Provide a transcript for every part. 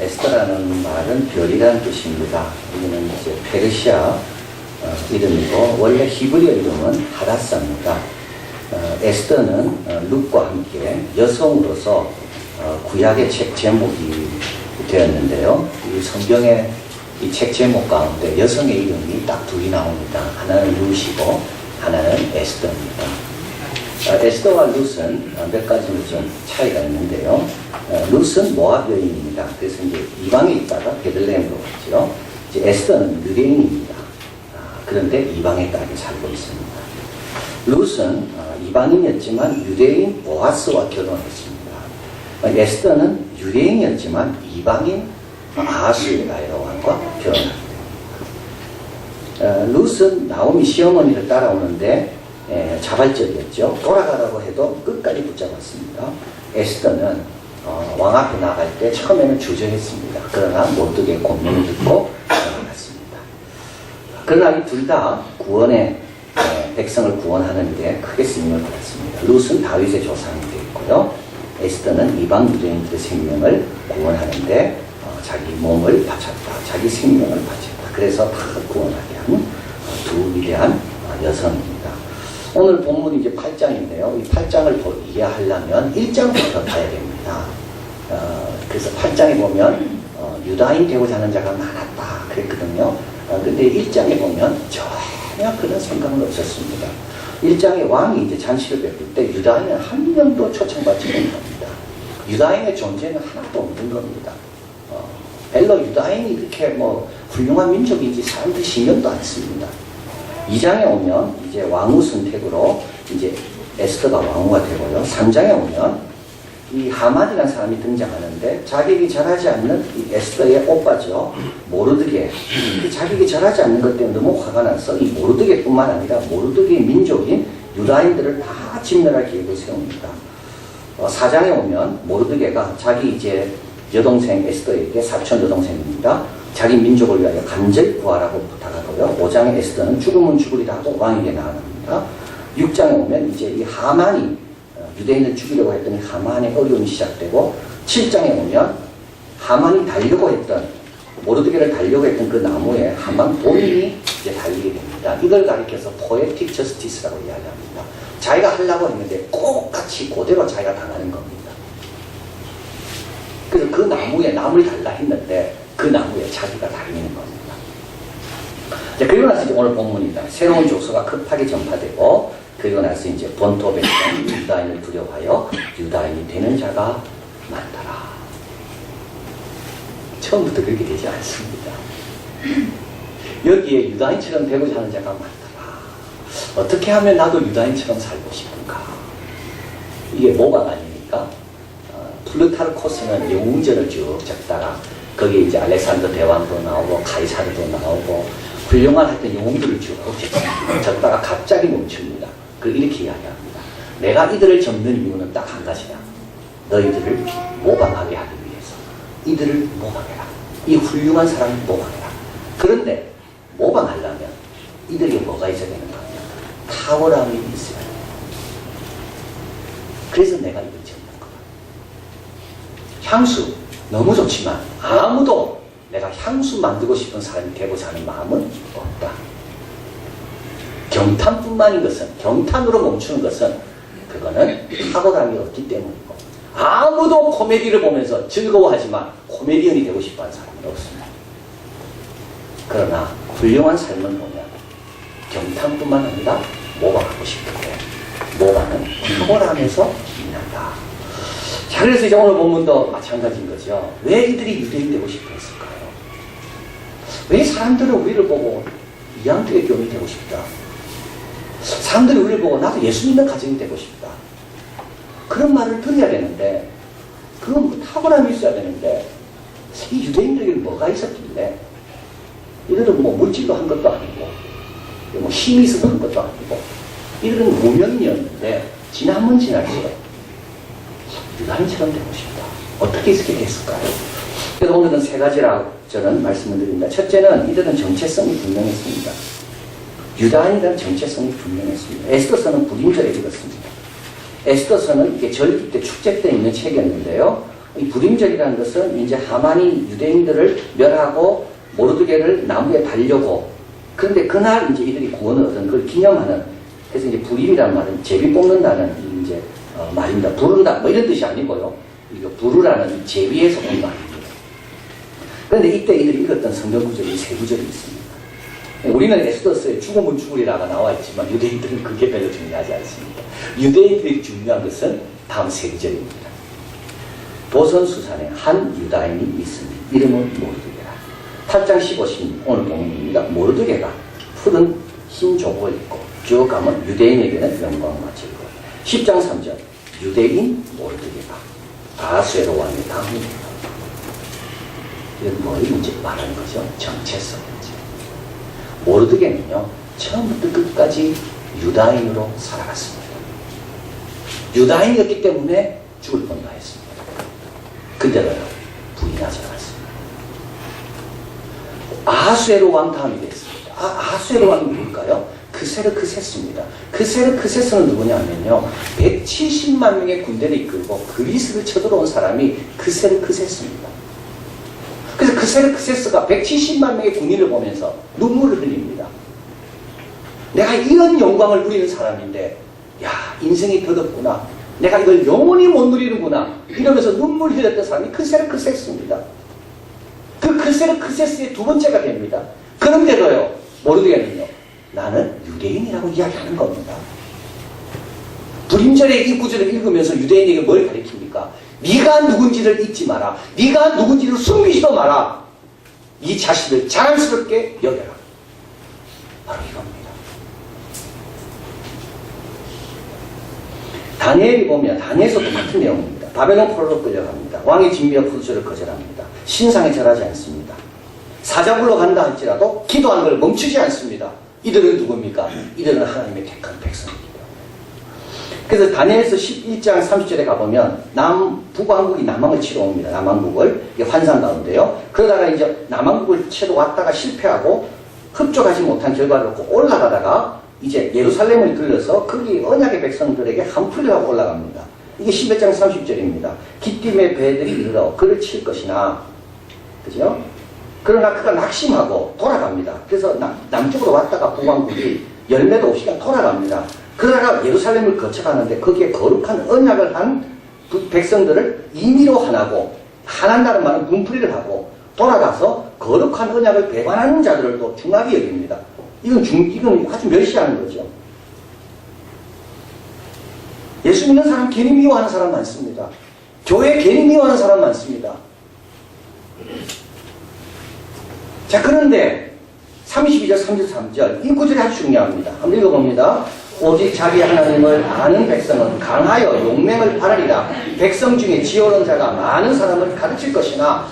에스더라는 말은 별이라는 뜻입니다. 이거는 이제 페르시아 이름이고 원래 히브리어 이름은 하다사입니다. 에스더는 룻과 함께 여성으로서 구약의 책 제목이 되었는데요. 이 성경의 이 책 제목 가운데 여성의 이름이 딱 둘이 나옵니다. 하나는 룻이고 하나는 에스더입니다. 에스더와 룻은 몇 가지로 좀 차이가 있는데요. 룻은 모압 여인입니다. 그래서 이제 이방에 있다가 베들레헴으로 갔죠. 이제 에스더는 유대인입니다. 그런데 이방에 딸이 살고 있습니다. 룻은 이방인이었지만 유대인 보아스와 결혼했습니다. 에스더는 유대인이었지만 이방인 아하수에라의 왕과 결혼합니다. 룻은 나오미 시어머니를 따라오는데 자발적이었죠. 돌아가라고 해도 끝까지 붙잡았습니다. 에스더는 왕 앞에 나갈 때 처음에는 주저했습니다. 그러나 모두의 권면을 듣고 나갔습니다. 그러나 이 둘 다 구원의 백성을 구원하는데 크게 쓰임을 받았습니다. 룻은 다윗의 조상이 되었고요. 에스더는 이방 유대인들의 생명을 구원하는데 자기 몸을 바쳤다. 자기 생명을 바쳤다. 그래서 다 구원하게 한 두 위대한 여성입니다. 오늘 본문이 이제 8장인데요. 이 8장을 이해하려면 1장부터 봐야 됩니다. 그래서 8장에 보면 유다인 되고자 하는 자가 많았다 그랬거든요. 근데 1장에 보면 전혀 그런 생각은 없었습니다. 1장에 왕이 이제 잔치를 베풀 때 유다인은 한 명도 초청받지 못합니다. 유다인의 존재는 하나도 없는 겁니다. 별로 유다인이 이렇게 뭐 훌륭한 민족인지 사람들이 신경도 안 씁니다. 2장에 오면 이제 왕후 선택으로 이제 에스더가 왕후가 되고요. 3장에 오면 이 하만이라는 사람이 등장하는데 자기에게 절하지 않는 이 에스더의 오빠죠. 모르드게. 자기에게 절하지 않는 것 때문에 너무 화가 나서 이 모르드게뿐만 아니라 모르드게의 민족인 유다인들을 다 진멸할 계획을 세웁니다. 4장에 오면 모르드게가 자기 이제 여동생 에스더에게 사촌 여동생입니다. 자기 민족을 위하여 간절히 구하라고 부탁하고요. 5장에 에스더는 죽으면 죽으리라 하고 왕에게 나아갑니다. 6장에 오면 이제 이 하만이 유대인을 죽이려고 했더니 하만의 어려움이 시작되고 7장에 오면 하만이 달려고 했던 모르드게를 달려고 했던 그 나무에 하만 본인이 이제 달리게 됩니다. 이걸 가리켜서 포에틱 저스티스라고 이야기합니다. 자기가 하려고 했는데 똑같이 그대로 자기가 당하는 겁니다. 그래서 그 나무에 나무를 달라 했는데 그 나무에 자기가 달리는 겁니다. 자, 그리고 나서 이제 오늘 본문입니다. 새로운 족소가 급하게 전파되고 그리고 나서 이제 본토 백성 유다인을 두려워하여 유다인이 되는 자가 많더라. 처음부터 그렇게 되지 않습니다. 여기에 유다인처럼 되고자 하는 자가 많더라. 어떻게 하면 나도 유다인처럼 살고 싶은가? 이게 모방 아닙니까? 플루타르코스는 영웅전을 쭉 적다가 거기에 이제 알렉산더 대왕도 나오고 카이사르도 나오고 훌륭한 하여튼 영웅들을 쭉 적다가 갑자기 멈춥니다. 그걸 이렇게 이야기합니다. 내가 이들을 접는 이유는 딱 한 가지다. 너희들을 모방하게 하기 위해서. 이들을 모방해라. 이 훌륭한 사람을 모방해라. 그런데 모방하려면 이들에게 뭐가 있어야 되는가 하면 탁월함이 있어야 돼요. 그래서 내가 이걸 접는 거야. 향수 너무 좋지만 아무도 내가 향수 만들고 싶은 사람이 되고자 하는 마음은 없다. 경탄뿐만인 것은, 경탄으로 멈추는 것은 그거는 탁월함이 없기 때문이고 아무도 코미디를 보면서 즐거워하지만 코미디언이 되고 싶어하는 사람은 없습니다. 그러나 훌륭한 삶을 보면 경탄뿐만 아니라 모방하고 싶은데 모방은 탁월함에서 빛난다. 자, 그래서 이제 오늘 본문도 마찬가지인 거죠. 왜 이들이 유대인 되고 싶어 했을까요? 왜 사람들은 우리를 보고 이양도의 교민이 되고 싶다. 사람들이 우리를 보고 나도 예수 믿는 가정이 되고 싶다. 그런 말을 들어야 되는데 그건 뭐 탁월함이 있어야 되는데 이 유대인들에게 뭐가 있었길래 이들은 뭐 물질로 한 것도 아니고 뭐 힘이 있어서 한 것도 아니고 이들은 무명이었는데 지나면 지날수록 유다인처럼 되고 싶다. 어떻게 이렇게 됐을까요? 그래서 오늘은 세 가지라고 저는 말씀을 드립니다. 첫째는 이들은 정체성이 분명했습니다. 유다인이라는 정체성이 분명했습니다. 에스더서는 불임절에 읽었습니다. 에스더서는 이게 절기 때 축제 때 있는 책이었는데요. 이 불임절이라는 것은 이제 하만이 유대인들을 멸하고 모르드게를 나무에 달려고, 그런데 그날 이제 이들이 구원을 얻은 걸 기념하는, 그래서 이제 불임이라는 말은 제비 뽑는다는 이제 말입니다. 부른다 뭐 이런 뜻이 아니고요. 이거 부르라는 제비에서 온 말입니다. 그런데 이때 이들이 읽었던 성경 구절이 세 구절이 있습니다. 우리는 에스더스에 죽으면 죽으리라가 나와 있지만 유대인들은 그게 별로 중요하지 않습니다. 유대인들이 중요한 것은 다음 세 구절입니다. 도선수산에 한 유다인이 있으니 이름은 모르드게라. 8장 15신 오늘 본문입니다. 모르드게가 푸른 흰 조복을 입고 쭉 가면 유대인에게는 영광과 즐거움. 10장 3절 유대인 모르드게가 아하수에로 왕의 다음입니다. 이건 뭘 이제 말하는 거죠? 정체성 문제. 모르드게는요, 처음부터 끝까지 유다인으로 살아갔습니다. 유다인이었기 때문에 죽을 뻔도 했습니다. 근데도요, 부인하지 않았습니다. 아하수에로 왕 다음이 됐습니다. 아하수에로 왕이 누굴까요? 그세르크세스입니다. 그세르크세스는 누구냐면요, 170만 명의 군대를 이끌고 그리스를 쳐들어온 사람이 그세르크세스입니다. 그래서 그세르크세스가 170만 명의 군인을 보면서 눈물을 흘립니다. 내가 이런 영광을 누리는 사람인데, 야, 인생이 더럽구나. 내가 이걸 영원히 못 누리는구나. 이러면서 눈물 흘렸던 사람이 그세르크세스입니다. 그 그세르크세스의 두 번째가 됩니다. 그런데도요, 모르드게는요, 나는 유대인이라고 이야기하는 겁니다. 불임절의 이 구절을 읽으면서 유대인에게 뭘 가르칩니까? 네가 누군지를 잊지 마라. 네가 누군지를 숨기지도 마라. 이 자신을 자랑스럽게 여겨라. 바로 이겁니다. 다니엘이 보면 다니엘에서 똑같은 내용입니다. 바벨론 포로로 끌려갑니다. 왕의 진미와 포도주를 거절합니다. 신상에 절하지 않습니다. 사자굴로 간다 할지라도 기도하는 걸 멈추지 않습니다. 이들은 누굽니까? 이들은 하나님의 택한 백성입니다. 그래서 다니엘서 11장 30절에 가보면 북왕국이 남왕을 치러 옵니다. 남왕국을 환상 가운데요. 그러다가 이제 남왕국을 치러 왔다가 실패하고 흡족하지 못한 결과를 놓고 올라가다가 이제 예루살렘을 들려서 거기 언약의 백성들에게 한풀이를 하고 올라갑니다. 이게 11장 30절입니다. 기띔의 배들이 이르러 그를 칠 것이나, 그죠? 그러나 그가 낙심하고 돌아갑니다. 그래서 남쪽으로 왔다가 북왕국이 열매도 없이 그냥 돌아갑니다. 그러다가 예루살렘을 거쳐가는데 거기에 거룩한 언약을 한 백성들을 임의로 하나고, 하난다는 말은 분풀이를 하고 돌아가서 거룩한 언약을 배반하는 자들을 또 중하게 여깁니다. 이건 아주 멸시하는 거죠. 예수 믿는 사람 괜히 미워하는 사람 많습니다. 교회 괜히 미워하는 사람 많습니다. 자, 그런데 32절 33절 이 구절이 아주 중요합니다. 한번 읽어봅니다. 오직 자기 하나님을 아는 백성은 강하여 용맹을 바라리라. 백성 중에 지혜로운 자가 많은 사람을 가르칠 것이나,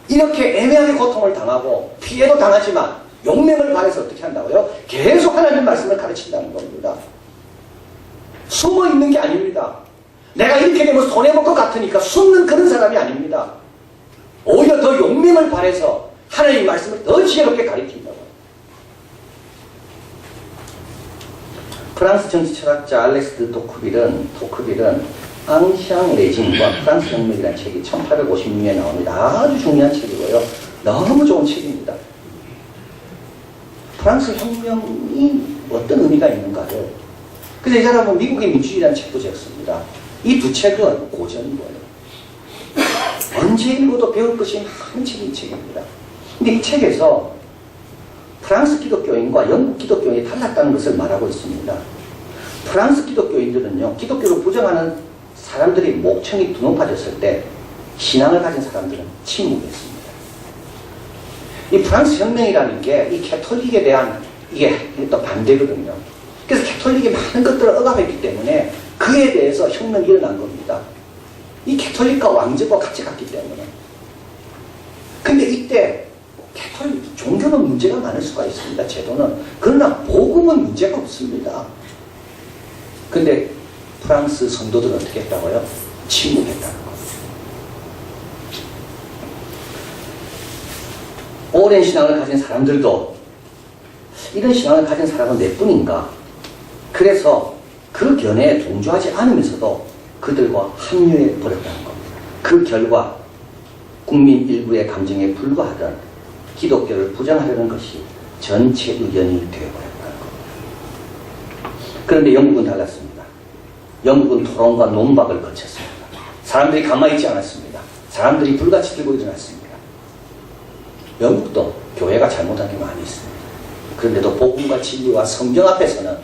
이렇게 애매하게 고통을 당하고 피해도 당하지만 용맹을 바라서 어떻게 한다고요? 계속 하나님 말씀을 가르친다는 겁니다. 숨어 있는 게 아닙니다. 내가 이렇게 되면 손해볼 것 같으니까 숨는 그런 사람이 아닙니다. 오히려 더 용맹을 바라서 하나님 말씀을 더 지혜롭게 가르친다고. 프랑스 정치 철학자 알렉스 토크빌은 앙샹 레짐과 프랑스 혁명이라는 책이 1856년에 나옵니다. 아주 중요한 책이고요. 너무 좋은 책입니다. 프랑스 혁명이 어떤 의미가 있는가를. 그래서 이 사람은 미국의 민주주의라는 책도 적습니다. 이 두 책은 고전이고요. 언제 읽어도 배울 것이 많은 책입니다. 근데 이 책에서 프랑스 기독교인과 영국 기독교인이 달랐다는 것을 말하고 있습니다. 프랑스 기독교인들은요, 기독교를 부정하는 사람들이 목청이 두 높아졌을 때 신앙을 가진 사람들은 침묵했습니다. 이 프랑스 혁명이라는 게 이 캐톨릭에 대한 이게 또 반대거든요. 그래서 캐톨릭이 많은 것들을 억압했기 때문에 그에 대해서 혁명이 일어난 겁니다. 이 캐톨릭과 왕족과 같이 갔기 때문에. 근데 이때 캐톨릭, 종교는 문제가 많을 수가 있습니다. 제도는. 그러나 복음은 문제가 없습니다. 근데 프랑스 성도들은 어떻게 했다고요? 침묵했다는 겁니다. 오랜 신앙을 가진 사람들도 이런 신앙을 가진 사람은 몇 분인가? 그래서 그 견해에 동조하지 않으면서도 그들과 합류해 버렸다는 겁니다. 그 결과 국민 일부의 감정에 불과하던 기독교를 부정하려는 것이 전체 의견이 되어버렸다는 겁니다. 그런데 영국은 달랐습니다. 영국은 토론과 논박을 거쳤습니다. 사람들이 가만히 있지 않았습니다. 사람들이 불같이 들고 일어났습니다. 영국도 교회가 잘못한 게 많이 있습니다. 그런데도 복음과 진리와 성경 앞에서는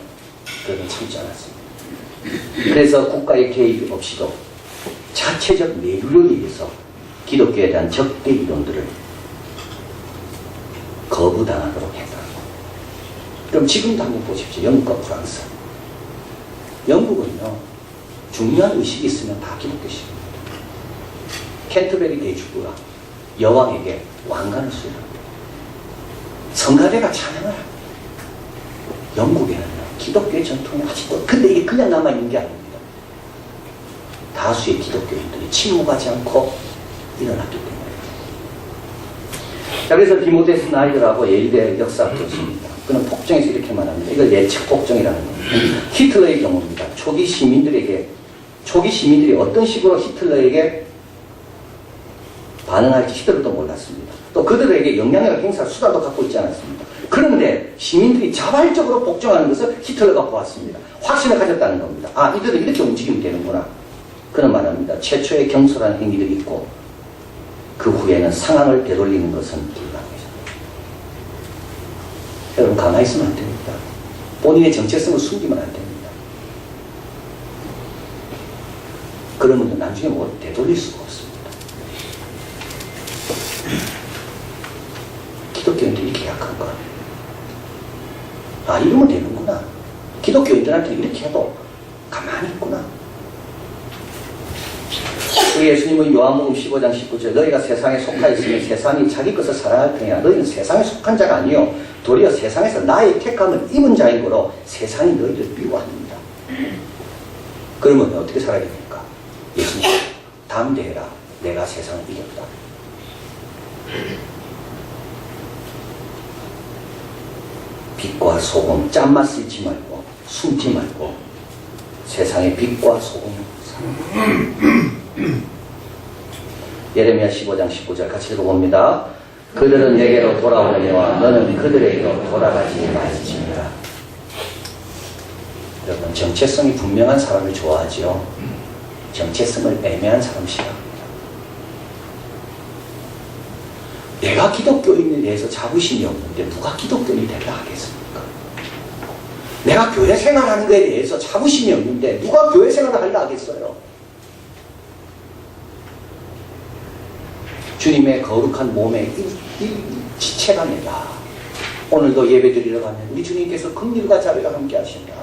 그런 참지 않았습니다. 그래서 국가의 개입 없이도 자체적 내류를 위해서 기독교에 대한 적대 이론들을 거부당하도록 했다는 겁니다. 그럼 지금도 한번 보십시오. 영국과 프랑스. 영국은요, 중요한 의식이 있으면 다 기독교식입니다. 캔터베리 대주교가 여왕에게 왕관을 수여합니다. 성가대가 찬양을 합니다. 영국에는요, 기독교의 전통이 아직도, 근데 이게 그냥 남아있는 게 아닙니다. 다수의 기독교인들이 침묵하지 않고 일어났기 때문에. 자, 그래서 디모데스 나이들하고 예일대 역사 교수입니다. 그는 폭정에서 이렇게 말합니다. 이걸 예측 폭정이라는 겁니다. 히틀러의 경우입니다. 초기 시민들이 어떤 식으로 히틀러에게 반응할지 히틀러도 몰랐습니다. 또 그들에게 영향력을 행사할 수단도 갖고 있지 않았습니다. 그런데 시민들이 자발적으로 복종하는 것을 히틀러가 보았습니다. 확신을 가졌다는 겁니다. 아, 이들은 이렇게 움직이면 되는구나. 그는 말합니다. 최초의 경솔한 행위들이 있고 그 후에는 상황을 되돌리는 것은 불가능해요. 여러분, 가만히 있으면 안 됩니다. 본인의 정체성을 숨기면 안 됩니다. 그러면 나중에 뭐 되돌릴 수가 없습니다. 기독교인들이 이렇게 약한가? 아, 이러면 되는구나. 기독교인들한테 이렇게 해도 가만히 있구나. 우리 예수님은 요한복음 15장 19절 너희가 세상에 속하 있으면 세상이 자기 것을 사랑할 테니라. 너희는 세상에 속한 자가 아니요 도리어 세상에서 나의 택함을 입은 자인 거로 세상이 너희를 미워합니다. 그러면 어떻게 살아야 됩니까? 예수님 담대해라. 내가 세상을 이겼다. 빛과 소금 짠맛 쓰지 말고 숨지 말고 세상의 빛과 소금을 예레미야 15장 19절 같이 읽어봅니다. 그들은 내게로 돌아오려니와 너는 그들에게로 돌아가지 말지니라. 여러분, 정체성이 분명한 사람을 좋아하지요. 정체성을 애매한 사람 싫어합니다. 내가 기독교인에 대해서 자부심이 없는데 누가 기독교인이 되려 하겠습니까? 내가 교회 생활하는 것에 대해서 자부심이 없는데 누가 교회 생활을 하려 하겠어요? 주님의 거룩한 몸에 이 지체감이다. 오늘도 예배 드리러 가면 우리 주님께서 긍휼과 자비가 함께 하신다.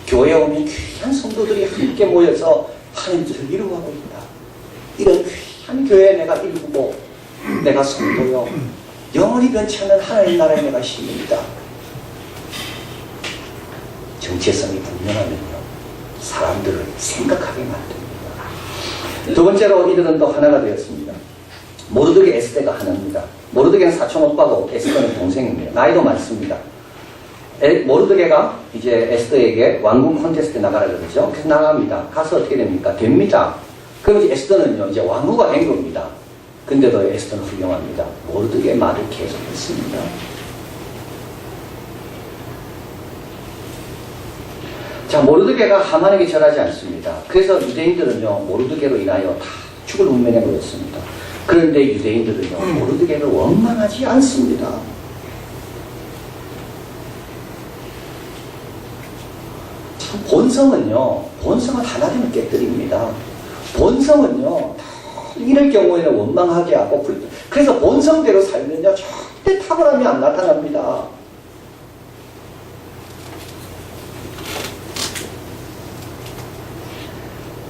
교회에 오면 귀한 성도들이 함께 모여서 하나님 뜻을 이루어가고 있다. 이런 귀한 교회에 내가 이루고 내가 성도요 영원히 변치 않는 하나님 나라에 내가 시민이다. 정체성이 분명하면요 사람들을 생각하게 만듭니다. 두 번째로 이들은 또 하나가 되었습니다. 모르드게 에스더가 하나입니다. 모르드게는 사촌 오빠고 에스더는 동생입니다. 나이도 많습니다. 모르드게가 이제 에스더에게 왕궁 콘테스트에 나가라 그러죠. 그래서 나갑니다. 가서 어떻게 됩니까? 됩니다. 그럼 이제 에스더는요 이제 왕후가 된 겁니다. 근데도 에스더는 훌륭합니다. 모르드게의 말을 계속 했습니다. 자, 모르드게가 하만에게 절하지 않습니다. 그래서 유대인들은요 모르드게로 인하여 다 죽을 운명에 놓였습니다. 그런데 유대인들은요 모르드게를 원망하지 않습니다. 참 본성은 하나 되면 깨뜨립니다. 본성은요 이럴 경우에는 원망하게 하고 그래서 본성대로 살면요 절대 탁월함이 안 나타납니다.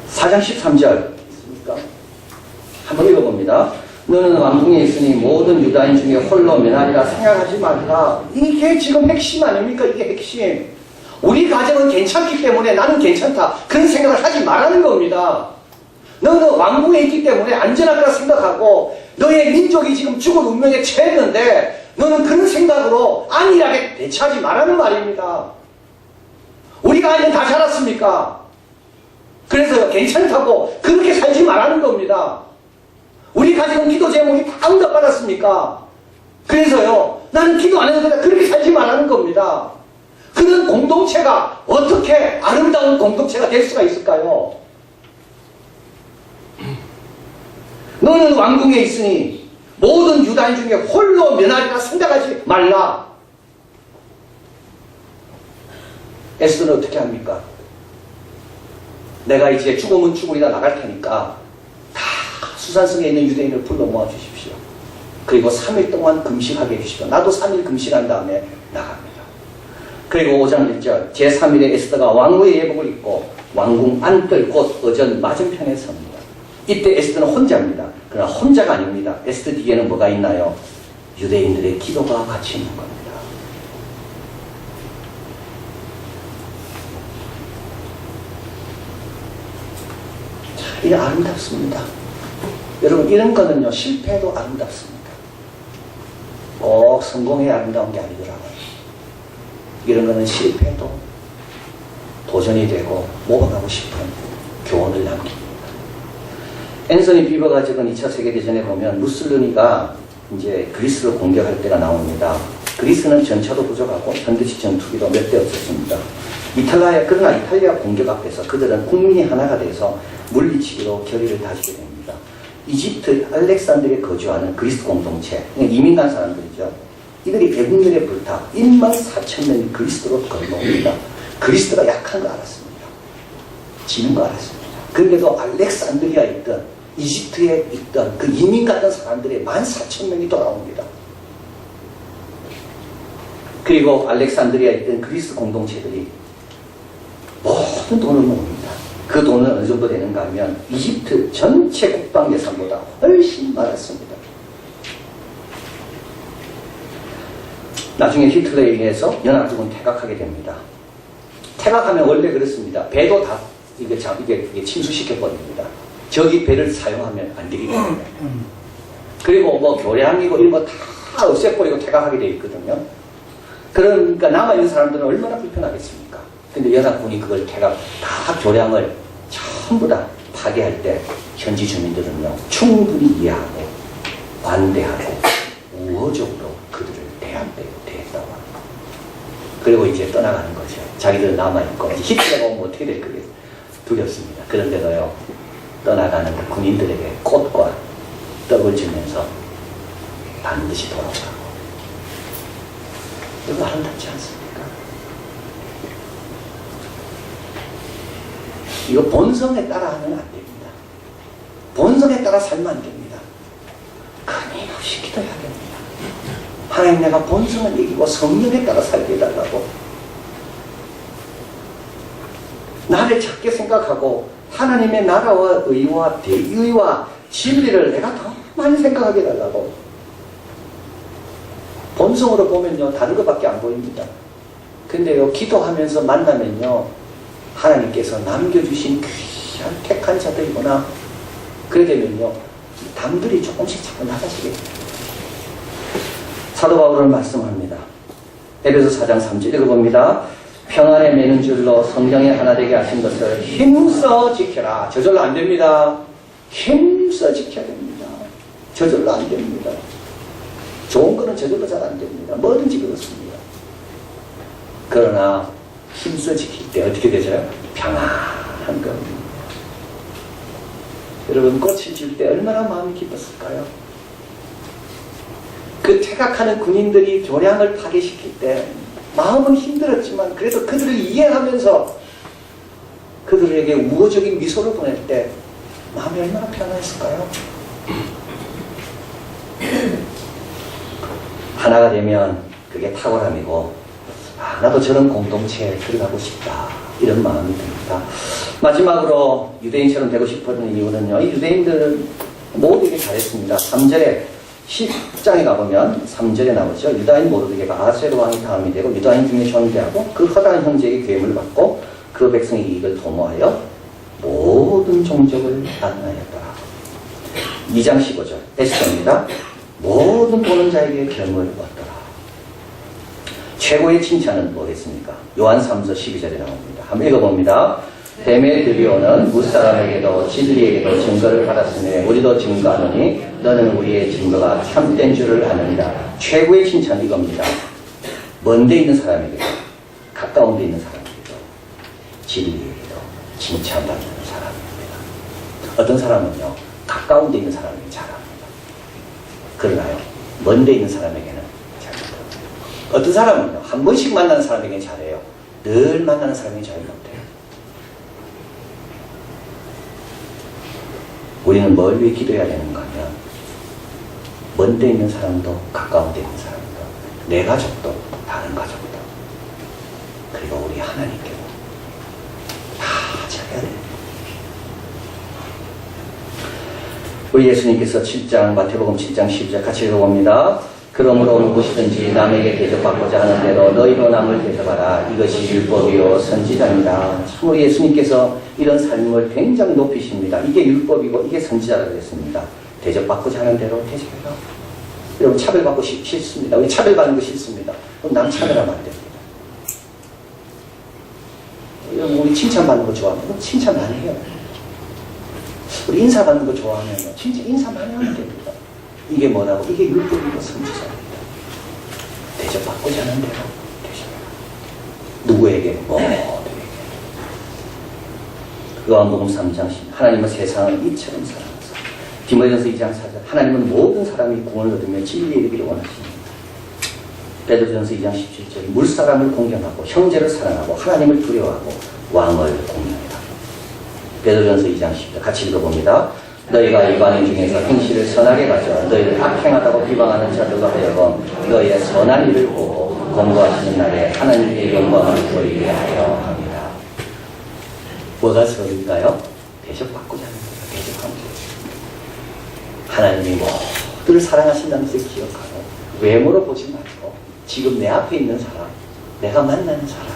사장 13절 있습니까? 한번 읽어봅니다. 너는 왕궁에 있으니 모든 유다인 중에 홀로 면하리라 생각하지 말라. 이게 지금 핵심 아닙니까? 이게 핵심. 우리 가정은 괜찮기 때문에 나는 괜찮다. 그런 생각을 하지 말라는 겁니다. 너는 왕궁에 있기 때문에 안전할 거라 생각하고 너의 민족이 지금 죽을 운명에 처했는데 너는 그런 생각으로 안일하게 대처하지 말라는 말입니다. 우리가 아이는 다 자랐습니까? 그래서 괜찮다고 그렇게 살지 말라는 겁니다. 우리 가지고 기도 제목이 다 응답받았습니까? 그래서요, 나는 기도 안 해도 된다. 그렇게 살지 말라는 겁니다. 그런 공동체가 어떻게 아름다운 공동체가 될 수가 있을까요? 너는 왕궁에 있으니 모든 유다인 중에 홀로 면하리라 생각하지 말라. 에스더는 어떻게 합니까? 내가 이제 죽으면 죽으리라 나갈 테니까 다 수산성에 있는 유대인을 불러 모아 주십시오. 그리고 3일 동안 금식하게 해주십시오. 나도 3일 금식한 다음에 나갑니다. 그리고 5장 1절 제3일에 에스더가 왕후의 예복을 입고 왕궁 안뜰 곧 어전 맞은편에 섭니다. 이때 에스더는 혼자입니다. 그러나 혼자가 아닙니다. 에스더 뒤에는 뭐가 있나요? 유대인들의 기도가 같이 있는 겁니다. 자, 이게 아름답습니다. 여러분, 이런 거는요, 실패도 아름답습니다. 꼭 성공해야 아름다운 게 아니더라고요. 이런 거는 실패도 도전이 되고 먹어가고 싶은 교훈을 남깁니다. 앤서니 비버가 적은 2차 세계대전에 보면 무솔리니가 이제 그리스를 공격할 때가 나옵니다. 그리스는 전차도 부족하고 현대식 전투기도 몇 대 없었습니다. 그러나 이탈리아 공격 앞에서 그들은 국민이 하나가 돼서 물리치기로 결의를 다지게 됩니다. 이집트 알렉산드리아에 거주하는 그리스 공동체, 이민 간 사람들이죠. 이들이 애국열에 불타 14,000명이 그리스도로 건너옵니다. 그리스도가 약한 거 알았습니다. 지는 거 알았습니다. 그런데도 알렉산드리아에 있던 이집트에 있던 그 이민 가던 사람들의 14,000명이 돌아옵니다. 그리고 알렉산드리아에 있던 그리스 공동체들이 모든 돈을 모읍니다. 그 돈은 어느 정도 되는가 하면 이집트 전체 국방 예산보다 훨씬 많았습니다. 나중에 히틀러에 의해서 연합국은 퇴각하게 됩니다. 퇴각하면 원래 그렇습니다. 배도 다 이게 침수시켜버립니다. 적이 배를 사용하면 안 되기 때문에. 그리고 뭐 교량이고 이런 거 다 없애버리고 퇴각하게 돼 있거든요. 그러니까 남아있는 사람들은 얼마나 불편하겠습니까? 근데 연합군이 그걸 다 교량을 전부 다 파괴할 때 현지 주민들은요, 충분히 이해하고 반대하고 우호적으로 그들을 대했다고 합니다. 그리고 이제 떠나가는 거죠. 자기들 남아있고 히틀러가 오면 어떻게 될 거겠어요? 두렵습니다. 그런데도요, 떠나가는 그 군인들에게 꽃과 떡을 주면서 반드시 돌아오라고. 이거 아름답지 않습니까? 이거 본성에 따라 하면 안 됩니다. 본성에 따라 살면 안 됩니다. 끊임없이 기도해야 됩니다. 하나님, 내가 본성을 이기고 성령에 따라 살게 해달라고. 나를 작게 생각하고 하나님의 나라와 의와 대의와 진리를 내가 더 많이 생각하게 해달라고. 본성으로 보면요, 다른 것밖에 안 보입니다. 근데요, 기도하면서 만나면요, 하나님께서 남겨주신 귀한 택한 자들이구나. 그러게 되면요, 담들이 조금씩 자꾸 나가시게 됩니다. 사도 바울은 말씀합니다. 에베소 4장 3절 읽어봅니다. 평안에 매는 줄로 성령의 하나 되게 하신 것을 힘써 지켜라. 저절로 안 됩니다. 힘써 지켜야 됩니다. 저절로 안 됩니다. 좋은 거는 저절로 잘 안 됩니다. 뭐든지 그렇습니다. 그러나 힘써 지킬 때 어떻게 되죠? 평안한 겁니다. 여러분, 꽃을 줄 때 얼마나 마음이 기뻤을까요? 그 퇴각하는 군인들이 교량을 파괴시킬 때 마음은 힘들었지만 그래도 그들을 이해하면서 그들에게 우호적인 미소를 보낼 때 마음이 얼마나 편안했을까요? 하나가 되면 그게 탁월함이고, 나도 저런 공동체에 들어가고 싶다, 이런 마음이 듭니다. 마지막으로 유대인처럼 되고 싶었던 이유는요, 이 유대인들은 모두에게 잘했습니다. 3절에 10장에 가보면 3절에 나오죠. 유다인 모두에게 아하스웨로 왕이 다음이 되고 유다인 중에 존재하고 그 허다한 형제에게 계임을 받고 그 백성의 이익을 도모하여 모든 종족을 안나였더라. 2장 15절 에스더입니다. 모든 보는 자에게 겸을 얻더라. 최고의 칭찬은 뭐겠습니까? 요한 3서 12절에 나옵니다. 한번 읽어봅니다. 뱀의 들이오는 무사람에게도 진리에게도 증거를 받았으니 우리도 증거하노니 너는 우리의 증거가 참된 줄을 아느니라. 최고의 칭찬이 이겁니다. 먼 데 있는 사람에게도 가까운 데 있는 사람에게도 진리에게도 칭찬받는 사람입니다. 어떤 사람은요 가까운 데 있는 사람에게 잘합니다. 그러나요 먼 데 있는 사람에게는 잘 못해요. 어떤 사람은요 한 번씩 만나는 사람에게는 잘해요. 늘 만나는 사람에게 잘 못해요. 우리는 뭘 위해 기도해야 되는가 하면 먼 데 있는 사람도 가까운 데 있는 사람도 내 가족도 다른 가족도 그리고 우리 하나님께도 다 잘해야 돼요. 우리 예수님께서 7장 마태복음 7장 12절 같이 읽어봅니다. 그러므로 무엇이든지 남에게 대접받고자 하는 대로 너희도 남을 대접하라. 이것이 율법이요 선지자입니다. 참 우리 예수님께서 이런 삶을 굉장히 높이십니다. 이게 율법이고 이게 선지자라고 했습니다. 대접받고자 하는 대로 대접해라. 여러분 차별받고 싫습니다. 우리 차별받는 거 싫습니다. 그럼 남 차별하면 안 됩니다. 여러분 우리 칭찬받는 거 좋아하면 그럼 칭찬 많이 해요. 우리 인사받는 거 좋아하면 진짜 인사 많이 하면 됩니다. 이게 뭐라고? 이게 율법이고 선지자입니다. 대접받고자 하는 대로 대접해라. 누구에게? 모두에게. 요한복음 3장 10 하나님은 세상을 이처럼 사랑하사 디모데전서 2장 4절 하나님은 모든 사람이 구원을 얻으며 진리에 이르기를 원하십니다. 베드로전서 2장 17절 물사람을 공경하고 형제를 사랑하고 하나님을 두려워하고 왕을 공경해라. 베드로전서 2장 10절 같이 읽어봅니다. 너희가 이방인 중에서 행실을 선하게 가져 너희를 악행하다고 비방하는 자들과 하여금 너희의 선한 일을 보고 공부하시는 날에 하나님께 영광을 돌리게 하려 합니다. 뭐가 선인가요? 대접받고자 하는 거예요. 대접하는 거예요. 하나님이 모두를 사랑하신다는 것을 기억하고 외모로 보지 말고 지금 내 앞에 있는 사람, 내가 만나는 사람,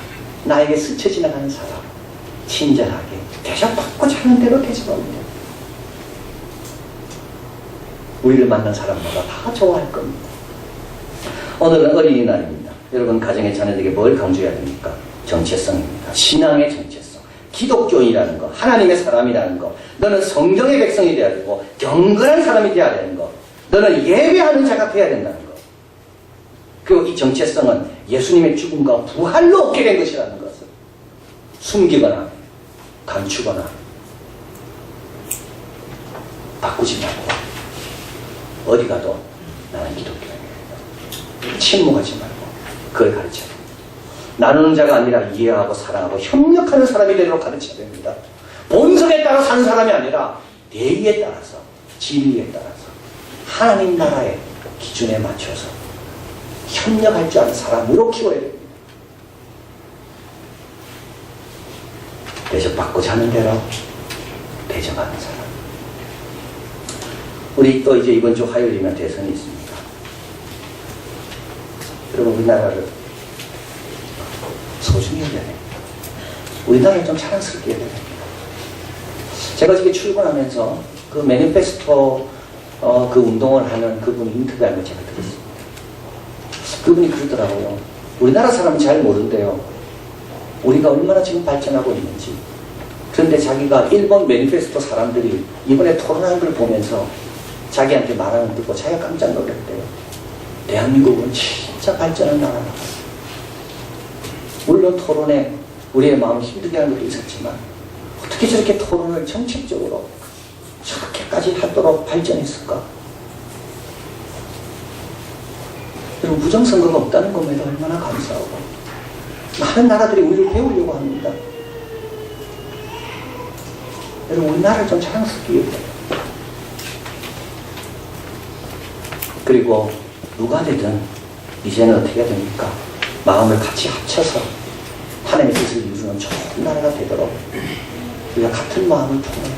나에게 스쳐 지나가는 사람 친절하게 대접받고자 하는 대로 대접합니다. 우리를 만난 사람마다 다 좋아할 겁니다. 오늘은 어린이날입니다. 여러분 가정의 자녀들에게 뭘 강조해야 됩니까? 정체성입니다. 신앙의 정체성. 기독교인이라는 거, 하나님의 사람이라는 거, 너는 성경의 백성이 되어야 되고 경건한 사람이 되어야 되는 거, 너는 예배하는 자가 되어야 된다는 거. 그리고 이 정체성은 예수님의 죽음과 부활로 얻게 된 것이라는 것을 숨기거나 감추거나 바꾸지 말고 어디 가도 나는 기독교인이에요. 침묵하지 말고 그걸 가르쳐야 됩니다. 나누는 자가 아니라 이해하고 사랑하고 협력하는 사람이 되도록 가르쳐야 됩니다. 본성에 따라 사는 사람이 아니라 내의에 따라서 진리에 따라서 하나님 나라의 기준에 맞춰서 협력할 줄 아는 사람으로 키워야 됩니다. 대접받고자 하는 대로 대접하는 사람. 우리 또 이제 이번 주 화요일이면 대선이 있습니다. 여러분 우리나라를 소중히 해야 됩니다. 우리나라를 좀 자랑스럽게 해야 됩니다. 제가 지금 출근하면서 그 매니페스토 그 운동을 하는 그분이 인터뷰한 걸 제가 들었습니다. 그분이 그러더라고요. 우리나라 사람은 잘 모른대요. 우리가 얼마나 지금 발전하고 있는지. 그런데 자기가 일본 매니페스토 사람들이 이번에 토론한 걸 보면서 자기한테 말하는 거 듣고 자기가 깜짝 놀랐대요. 대한민국은 진짜 발전한 나라다. 물론 토론에 우리의 마음을 힘들게 하는 것도 있었지만 어떻게 저렇게 토론을 정책적으로 저렇게까지 하도록 발전했을까? 여러분 부정선거가 없다는 것에도 얼마나 감사하고 많은 나라들이 우리를 배우려고 합니다. 여러분 우리나라를 좀 자랑스럽게 여겨요. 그리고 누가 되든 이제는 어떻게 해야 됩니까? 마음을 같이 합쳐서 하나님의 뜻을 이루는 좋은 나라가 되도록 우리가 같은 마음을 통해.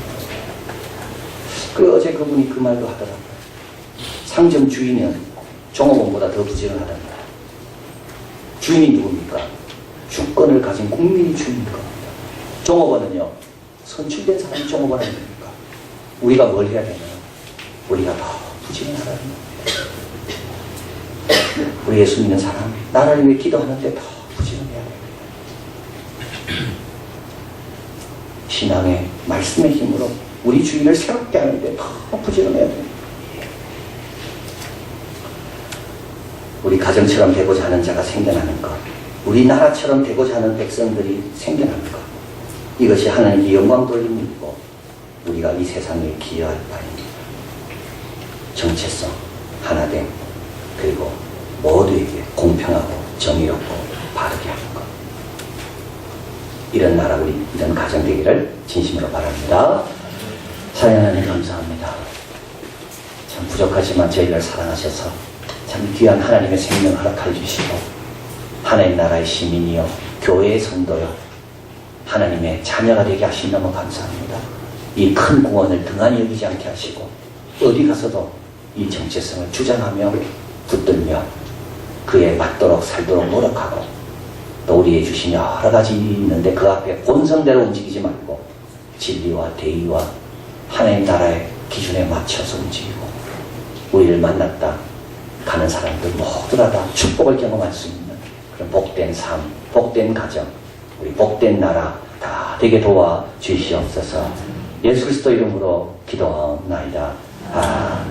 그리고 어제 그분이 그 말도 하더라고요. 상점 주인은 종업원보다 더 부지런하답니다. 주인이 누굽니까? 주권을 가진 국민이 주인일 겁니다. 종업원은요, 선출된 사람이 종업원 아닙니까? 우리가 뭘 해야 되냐? 우리가 더 부지런하다는 겁니다. 우리 예수 믿는 사람, 나라를 위해 기도하는데 더 부지런해야 됩니다. 신앙의 말씀의 힘으로 우리 주인을 새롭게 하는데 더 부지런해야 됩니다. 우리 가정처럼 되고자 하는 자가 생겨나는 것, 우리나라처럼 되고자 하는 백성들이 생겨나는 것, 이것이 하나님께 영광 돌리는 일이고 우리가 이 세상에 기여할 바입니다. 정체성, 하나됨, 그리고 모두에게 공평하고 정의롭고 바르게 하는 것, 이런 나라, 우리 이런 가정 되기를 진심으로 바랍니다. 사랑하는 하나님 감사합니다. 참 부족하지만 저희를 사랑하셔서 참 귀한 하나님의 생명을 허락해 주시고 하나님 나라의 시민이요 교회의 성도요 하나님의 자녀가 되게 하신 너무 감사합니다. 이 큰 구원을 등한히 여기지 않게 하시고 어디 가서도 이 정체성을 주장하며 붙들며 그에 맞도록 살도록 노력하고 또 우리의 주신 여러 가지 있는데 그 앞에 본성대로 움직이지 말고 진리와 대의와 하나님 나라의 기준에 맞춰서 움직이고 우리를 만났다 가는 사람들 모두가 다 축복을 경험할 수 있는 그런 복된 삶, 복된 가정, 우리 복된 나라 다 되게 도와 주시옵소서. 예수 그리스도 이름으로 기도하옵나이다. 아멘.